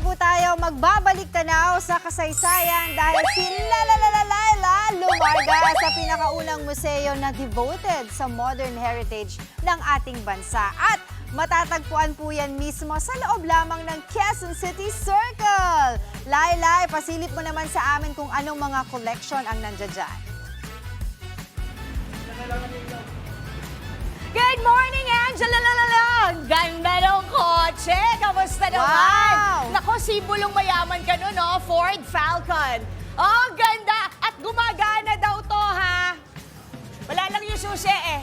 po tayo magbabalik tanaw sa kasaysayan dahil si Laila lumarga sa pinakaunang museo na devoted sa modern heritage ng ating bansa. At matatagpuan po yan mismo sa loob lamang ng Quezon City Circle. Laila, pasilip mo naman sa amin kung anong mga collection ang nandiyan dyan. Good morning, Angela! Ganda ng kotse! Kamusta naman? Wow! Nako, simbolong mayaman ka nun, no? Ford Falcon. Oh, ganda! At gumagana daw to, ha? Wala lang yung susi, eh.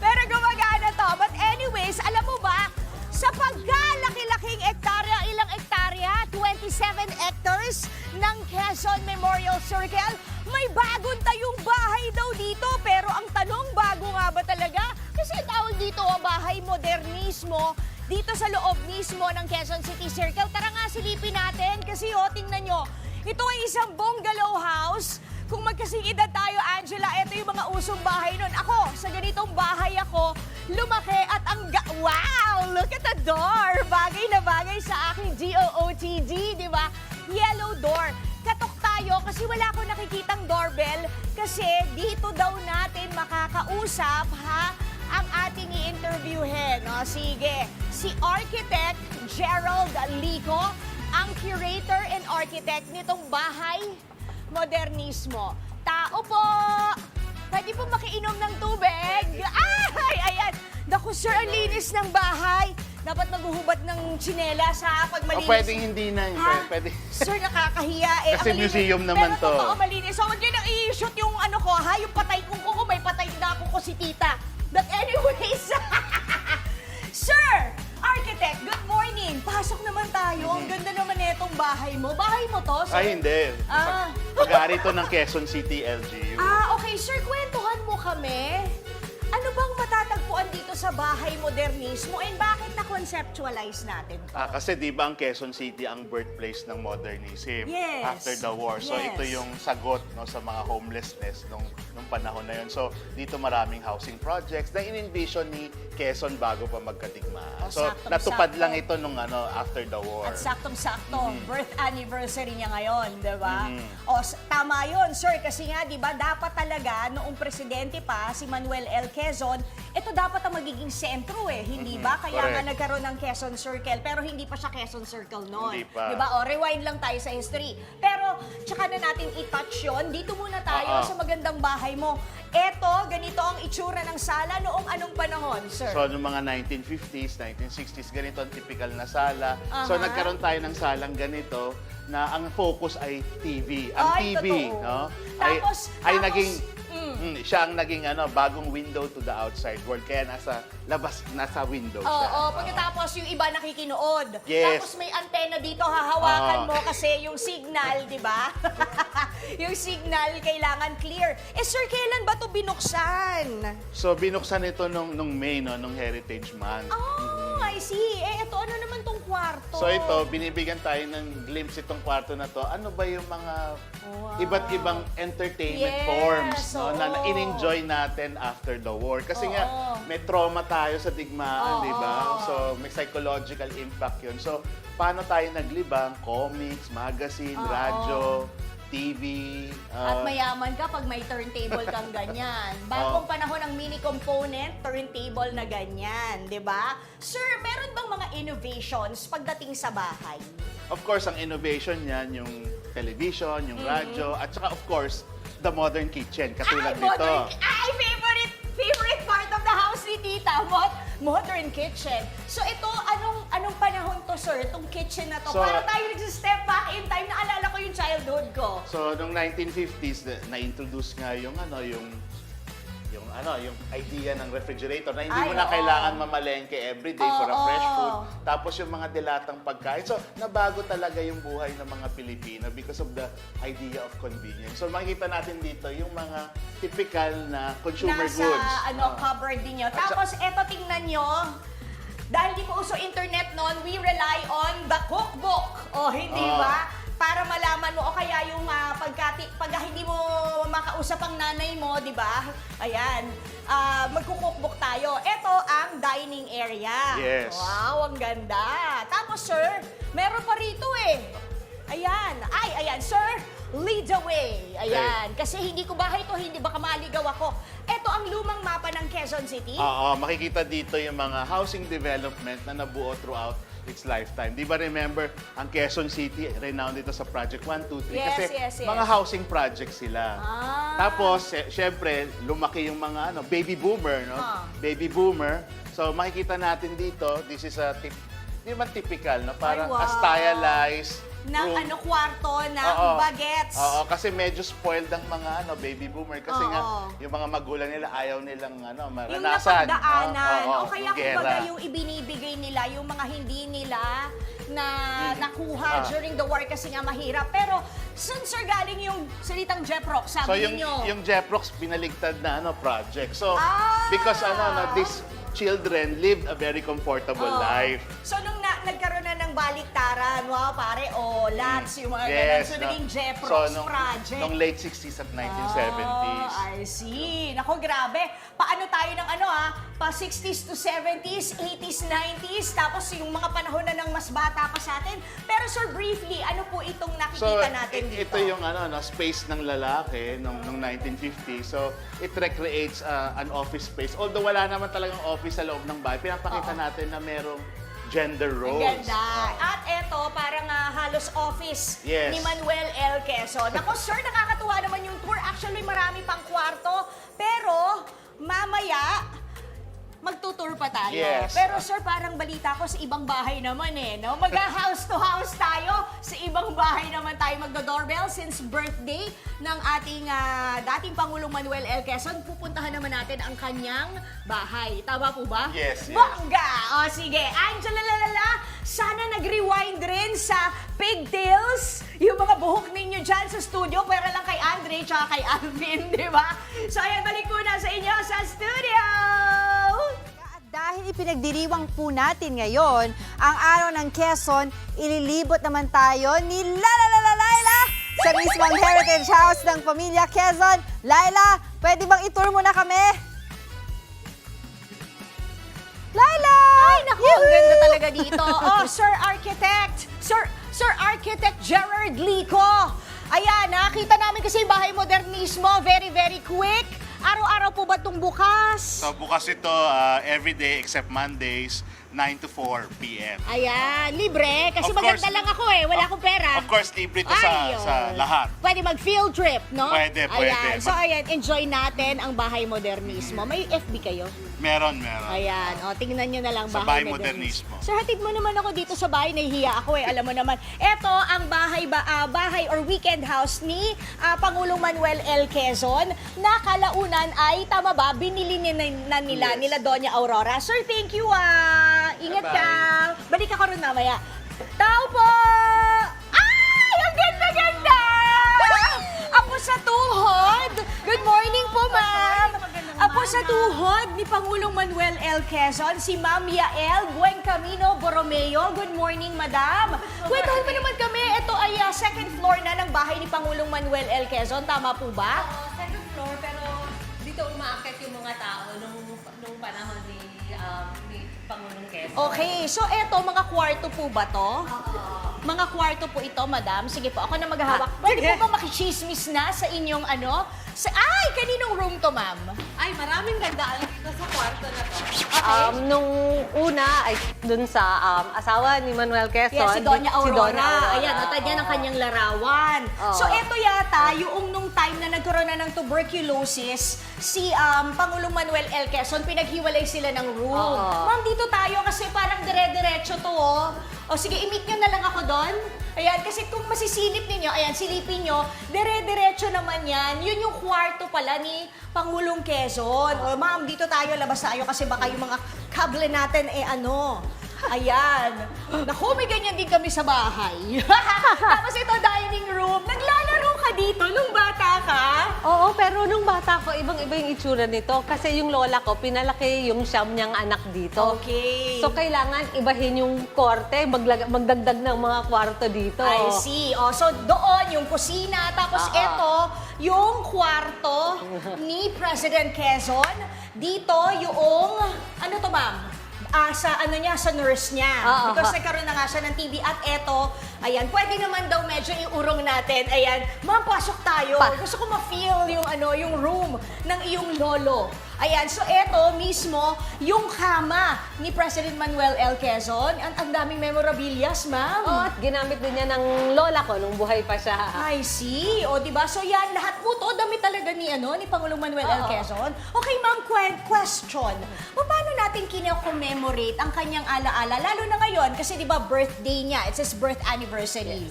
Pero gumagana to. But anyways, alam mo ba, sa pagkalaki-laking ektarya, ilang ektarya? 27 hectares ng Quezon Memorial Circle. May bagong tayong bahay daw dito. Pero ang tanong, bago nga ba talaga? Kasi tawag dito ang bahay modernismo dito sa loob mismo ng Quezon City Circle. Tara nga, silipin natin kasi tingnan nyo. Ito ay isang bungalow house. Kung magkasing edad tayo, Angela, ito yung mga usong bahay nun. Ako, sa ganitong bahay ako, lumaki at wow! Look at the door! Bagay na bagay sa aking GOOTD, di ba? Yellow door. Katok tayo kasi wala akong nakikitang doorbell kasi dito daw natin makakausap, ha? Ang ating i-interviewin. O, sige, si Architect Gerald Lico, ang curator and architect nitong bahay modernismo. Tao po! Pwede po makiinom ng tubig? Ay, ayan! Naku, sir, ang linis ng bahay. Dapat maghuhubad ng tsinelas, ha? Pag malinis. Pwedeng hindi na. Pwede. Sir, nakakahiya eh. Kasi Ang linis. museum naman Pero to. totoo, malinis. So, huwag nyo nang i-shoot yung ano ko, ha? Yung patay kong kuko, may patay na ako ko si tita. But anyways, Sir, Architect, good morning. Pasok naman tayo. Ang ganda naman netong bahay mo. Bahay mo to, sir? Ay, hindi. Ah. Pag-aari to ng Quezon City LGU. Okay, sir, kwentuhan mo kami. Ano bang matatagpuan dito sa bahay modernismo and bakit na-conceptualize natin to? Kasi di ba ang Quezon City ang birthplace ng modernism Yes. after the war. So Yes. ito yung sagot, no, sa mga homelessness nung panahon na yun. So dito maraming housing projects na in-envision ni Quezon bago pa magkadigmaan. So saktong-sakto. natupad lang ito nung after the war. At saktong-sakto, birth anniversary niya ngayon, di ba? Mhm. Tama yun, sir, kasi nga, di ba, dapat talaga, noong presidente pa, si Manuel L. Quezon, ito dapat ang magiging sentro eh, hindi ba? Kaya nga Correct. nagkaroon ng Quezon Circle, pero hindi pa siya Quezon Circle noon. Hindi pa. Di ba? Rewind lang tayo sa history. Pero, tsaka na natin i-touch yun. Dito muna tayo sa magandang bahay mo. Eto, ganito ang itsura ng sala noong anong panahon, sir? So, noong mga 1950s, 1960s, ganito ang typical na sala. So, nagkaroon tayo ng salang ganito na ang focus ay TV. Ang Ay, TV, totoo. no? Tapos, ay naging siya ang naging bagong window to the outside world. Kaya nasa labas, nasa window siya. Oo, pagkatapos yung iba nakikinood. Yes. Tapos may antena dito, hahawakan mo kasi yung signal, di ba? Yung signal kailangan clear. Sir, kailan ba to binuksan? So, binuksan ito nung May, no, nung Heritage Month. Oh, I see. Ito, ano naman tong kwarto? So ito, binibigyan tayo ng glimpse itong kwarto na to. Ano ba yung mga iba't ibang entertainment Yes, forms, no, na oo. in-enjoy natin after the war. Kasi Oo. nga, may trauma tayo sa digmaan, Oo. di ba? So, may psychological impact yun. So, paano tayo naglibang? Comics, magazine, Oo. radyo, TV. At mayaman ka pag may turntable kang ganyan. Bagong panahon ng mini component, turntable na ganyan, di ba? Sir, meron bang mga innovations pagdating sa bahay? Of course, ang innovation niyan, yung television, yung radyo, at saka of course, the modern kitchen, katulad nito. Favorite part of the house ni Tita, modern kitchen. So ito, anong panahon to, sir? Itong kitchen na to. So, para tayo nag-step back in time, naalala ko yung childhood ko. So, noong 1950s, na-introduce nga yung idea ng refrigerator na hindi mo na oo. kailangan mamalengke everyday for a Oo. fresh food. Tapos yung mga dilatang pagkain. So, nabago talaga yung buhay ng mga Pilipino because of the idea of convenience. So, makikita natin dito yung mga typical na consumer Nasa, goods. cupboard din yun. At sa- Tapos, eto, tingnan nyo. Dahil di po uso internet noon, we rely on the cookbook. O, hindi ba? Para malaman mo, o kaya yung pag hindi mo makausap ang nanay mo, di ba? Ayan, magkukookbook tayo. Ito ang dining area. Yes. Wow, ang ganda. Tapos, sir, Meron pa rito eh. Ayan. Ay, ayan. Sir, lead the way. Ayan. Kasi hindi ko bahay to, hindi baka maligaw ako. Ito ang lumang mapa ng Quezon City. Oo, makikita dito yung mga housing development na nabuo throughout its lifetime. Di ba remember, ang Quezon City, renowned dito sa Project 1, 2, 3. Yes, kasi yes, yes. mga housing projects sila. Tapos, syempre, lumaki yung mga baby boomer, no? Baby boomer. So, makikita natin dito, this is a hindi man typical, no? Parang Ay, wow. a stylized Ng room. kwarto ng Oo. bagets. Oo, kasi medyo spoiled ang mga baby boomer kasi Oo. nga yung mga magulang nila ayaw nilang Yung maranasan. napagdaanan. Oo, O kaya gera. kumbaga yung ibinibigay nila, yung mga hindi nila na nakuha during the war kasi nga mahirap. Pero saan sir galing yung salitang Jeprox? So Sabi yung ninyo. yung Jeprox binaligtad na project. So Ah! because these children lived a very comfortable Oo. life. So nung nagkaroon na ng baliktaran, wow pare, lats, yung mga ganun. So no? naging Jeprox So, project. nung late 60s at 1970s. Oh, I see. Nako, grabe. Paano tayo ng pa 60s to 70s, 80s, 90s, tapos yung mga panahon na ng mas bata pa sa atin. Pero sir, briefly, ano po itong nakikita natin dito? Ito yung space ng lalaki nung 1950. So, it recreates an office space. Although wala naman talagang office sa loob ng bahay, pinapakita natin na merong gender Ang roles. ganda. At eto, parang halos office Yes. ni Manuel L. Quezon. Ako, sir, nakakatuwa naman yung tour. Actually, marami pang kwarto. Pero, mamaya, magtutour pa tayo. Yes. Pero sir, parang balita ko sa ibang bahay naman no? Mag-house to house tayo. Sa ibang bahay naman tayo magdo-doorbell since birthday ng ating dating Pangulong Manuel L. Quezon. Pupuntahan naman natin ang kanyang bahay. Tama po ba? Yes, yes. Bongga! O sige, Angela Lalala, sana nag-rewind rin sa pigtails yung mga buhok ninyo dyan sa studio. Pero lang kay Andre tsaka kay Alvin, di ba? So ayan, balik muna sa inyo sa studio! At dahil ipinagdiriwang po natin ngayon ang araw ng Quezon, ililibot naman tayo ni Laila sa mismong Heritage House ng Pamilya Quezon. Laila, pwede bang itour mo na kami? Laila! Ay, naku, ang ganda talaga dito. Oh, Sir Architect! Sir Architect Gerard Lico! Ayan, nakita namin kasi yung bahay modernismo, very, very quick. Araw-araw po ba itong bukas? So, bukas ito every day except Mondays, 9 to 4 p.m. Ayan, libre. Kasi Of maganda course. lang ako wala akong pera. Of course, libre ito Ayun. sa lahat. Pwede mag-field trip, no? Pwede. Ayan. So, ayan, enjoy natin ang bahay modernismo. May FB kayo? Meron. Ayan, tingnan nyo na lang Sa bahay bahay modernismo. modernismo. Sir, hatid mo naman ako dito sa bahay. Nahihiya ako alam mo naman. Ito ang bahay or weekend house ni Pangulong Manuel L. Quezon na kalaunan ay, tama ba, binili nila Doña Aurora. Sir, thank you Ingat Bye-bye. ka. Balik ako rin mamaya. Tao po! Ay! Ang ganda-ganda! Apo sa tuhod! Good morning po, ma'am! Apo sa tuhod ni Pangulong Manuel L. Quezon, si Ma'am Yael Buencamino Borromeo. Good morning, madam! Kwentahan mo naman kami, ito ay second floor na ng bahay ni Pangulong Manuel L. Quezon. Tama po ba? Second floor, pero dito umaakit yung mga tao nung panahon ni Pangulong Quezon. Okay, so eto, mga kwarto po ba to? Mga kwarto po ito, madam. Sige po, ako na maghahawak. Pwede po ba makichismis na sa inyong ay, kaninong room to, ma'am? Ay, maraming gandaan dito sa kwarto na to. Okay. Nung una ay dun sa asawa ni Manuel Quezon. Yes, si Doña Aurora. Doña Aurora. Ayan, tagyan ang kanyang larawan. Oo. So, eto yata, yung nung time na nagkaroon na ng tuberculosis, si Pangulong Manuel L. Quezon, pinaghiwalay sila ng room. Oo. Ma'am, dito tayo kasi parang dire-diretso to, O sige, i-meet nyo na lang ako doon. Ayan, kasi kung masisilip ninyo, ayan, silipin nyo, dire-diretso naman yan. Yun yung kwarto pala ni Pangulong Quezon. O ma'am, dito tayo, labas tayo kasi baka yung mga kable natin ayan. Naku, may ganyan din kami sa bahay. Tapos ito, dining room. Naglalaro ka dito nung bata ka? Oo, pero nung bata ko, ibang-iba yung itsura nito. Kasi yung lola ko, pinalaki yung siyam niyang anak dito. Okay. So, kailangan ibahin yung korte, magdagdag ng mga kwarto dito. I see. So doon yung kusina. Tapos ito, yung kwarto ni President Quezon. Dito yung, ano to ma'am? sa nurse niya. Oo, Because ha. nagkaroon na nga siya ng TB. At eto, ayan, pwede naman daw medyo iurong natin. Ayan, ma'am, pasok tayo. Gusto ko ma-feel yung room ng iyong lolo. Ayan, so eto mismo, yung kama ni President Manuel L. Quezon. Ang daming memorabilias, ma'am. Oh, at ginamit din niya ng lola ko nung buhay pa siya. I see. O, di ba? So yan, lahat po to, damit talaga ni Pangulong Manuel L. Oo. Quezon. Okay, ma'am, question. Paano natin kino-commemorate ang kanyang alaala? Lalo na ngayon, kasi di ba birthday niya, it's his birth anniversary.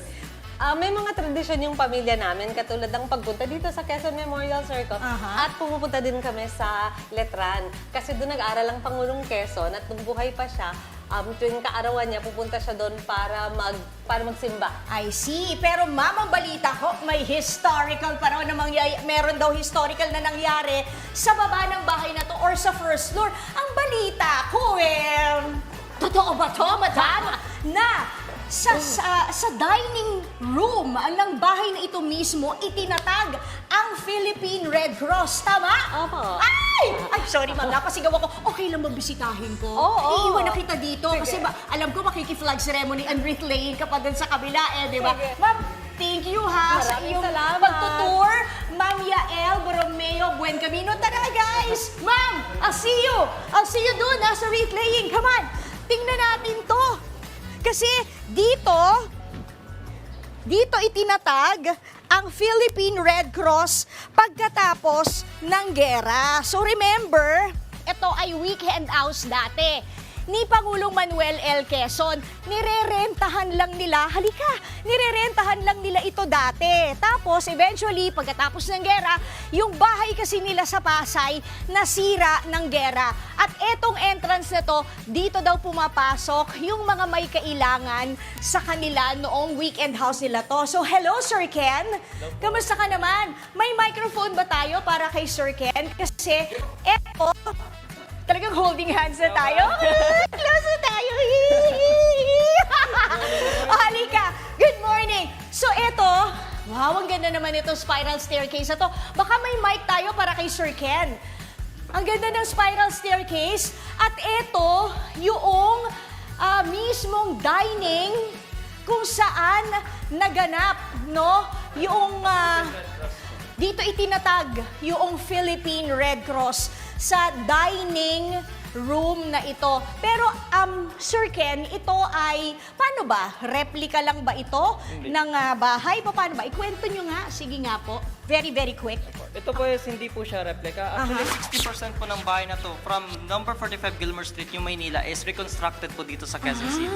May mga tradisyon yung pamilya namin, katulad ng pagpunta dito sa Quezon Memorial Circle. Aha. At pumupunta din kami sa Letran. Kasi doon nag-aral ang Pangulong Quezon at nung buhay pa siya, tuwing kaarawan niya, pupunta siya doon para magsimba. I see. Pero ma'am, ang balita ko, may historical pa raw na meron daw historical na nangyari sa baba ng bahay na to or sa first floor. Ang balita ko, totoo ba to, madam? Na sa dining room ng bahay na ito mismo, itinatag ang Philippine Red Cross. Tama? Opo. Ay, sorry ma'am, napasigaw ako. Okay lang magbisitahin ko. Oo. Iiwan na kita dito. Kasi alam ko makiki-flag ceremony and wreath laying ka pa dun sa kabila di ba? Sige. Ma'am, thank you ha sa Maraming iyong salamat. pagtutour. Ma'am Yael Borromeo Buen Camino. Tara guys! Ma'am, I'll see you. I'll see you dun sa wreath laying. Come on, tingnan natin to. Kasi dito itinatag ang Philippine Red Cross pagkatapos ng gera. So remember, ito ay weekend house dati ni Pangulong Manuel L. Quezon. Nirerentahan lang nila ito dati. Tapos eventually, pagkatapos ng gera, yung bahay kasi nila sa Pasay nasira ng gera. At etong entrance na to, dito daw pumapasok yung mga may kailangan sa kanila noong weekend house nila to. So hello Sir Ken, kamusta ka naman? May microphone ba tayo para kay Sir Ken? Kasi eto, talagang holding hands na tayo. Close na tayo. Halika. Good morning. So eto, wow, ang ganda naman itong spiral staircase na to. Baka may mic tayo para kay Sir Ken. Ang ganda ng spiral staircase. At eto, yung mismong dining kung saan naganap, no? Yung dito itinatag yung Philippine Red Cross sa dining room na ito. Pero, Sir Ken, ito ay, paano ba? Replika lang ba ito ng bahay? Paano ba? Ikwento nyo nga. Sige nga po. Very, very quick. Ito po is hindi po siya replica. Actually, 60% po ng bahay na to from number 45 Gilmer Street, yung Maynila, is reconstructed po dito sa Quezon City.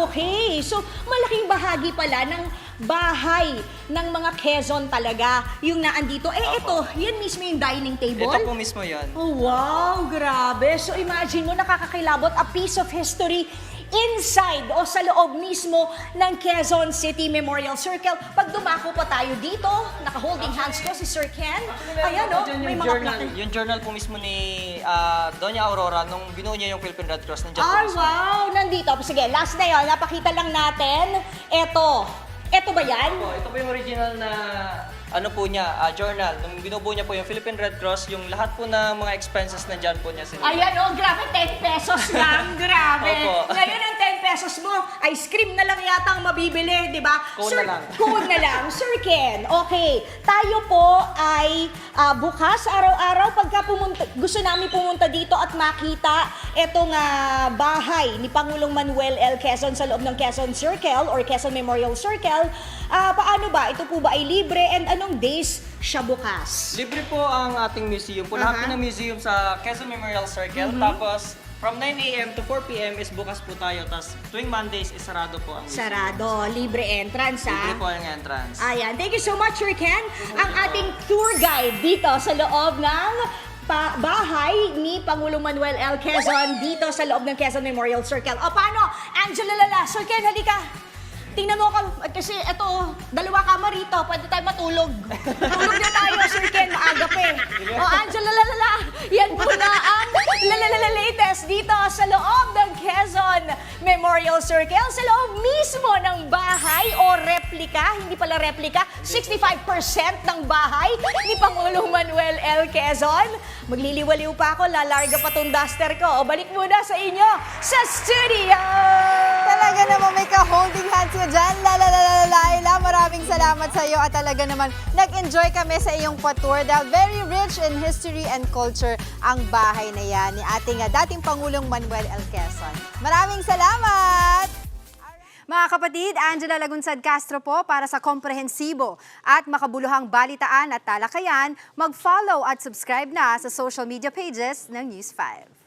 Okay. So, malaking bahagi pala ng bahay ng mga Quezon talaga yung naandito. Ito, yan mismo yung dining table? Ito po mismo yan. Oh, wow, grabe. So imagine mo, nakakakilabot, a piece of history inside o sa loob mismo ng Quezon City Memorial Circle. Pag dumako pa tayo dito, naka-holding hands ko si Sir Ken. Ayan o, may mga plaque. Yung journal po mismo ni Doña Aurora, nung binuo niya yung Philippine Red Cross, nandiyan po Ah, mismo. wow, nandito. Sige, last na yun, napakita lang natin. Ito ba yan? Ito po yung original na journal. Nung binubuo niya po yung Philippine Red Cross, yung lahat po ng mga expenses nandiyan po niya sila. Ayan o, grabe, 10 pesos lang. Grabe. Opo. Ngayon ang 10 pesos mo, ice cream na lang yata ang mabibili, di ba? Cone na lang. Cone na lang. Sir Ken, okay. Tayo po ay bukas, araw-araw, pagka gusto namin pumunta dito at makita itong bahay ni Pangulong Manuel L. Quezon sa loob ng Quezon Circle or Quezon Memorial Circle. Paano ba? Ito po ba ay libre? And anong days siya bukas? Libre po ang ating museum po. Lahat po ng museum sa Quezon Memorial Circle. Tapos, from 9 a.m. to 4 p.m. is bukas po tayo. Tapos, tuwing Mondays is sarado po ang museum. Sarado, libre entrance Libre po ang entrance. Ayan, thank you so much, Sir Ken. Ang ating tour guide dito sa loob ng bahay ni Pangulong Manuel L. Quezon dito sa loob ng Quezon Memorial Circle. O paano? Angela Lala, Sir Ken, halika. Tingnan mo kasi ito, dalawa kama rito, pwede tayo matulog. Tulog na tayo, Sir Ken, maaga pa eh. O Angela Lala, yan po na ang latest dito sa loob ng Quezon Memorial Memorial Circle sa loob mismo ng bahay o replika, hindi pala replika, 65% ng bahay ni Pangulong Manuel L. Quezon. Magliliwaliw pa ako, lalarga pa tong duster ko. O balik muna sa inyo sa studio! Talaga naman may ka-holding hands ka dyan. Laila, maraming salamat sa iyo at talaga naman nag-enjoy kami sa iyong pa-tour dahil very rich in history and culture ang bahay na yan ni ating dating Pangulong Manuel L. Quezon. Maraming salamat! Mga kapatid, Angela Lagunsad Castro po para sa komprehensibo at makabuluhang balitaan at talakayan. Mag-follow at subscribe na sa social media pages ng News 5.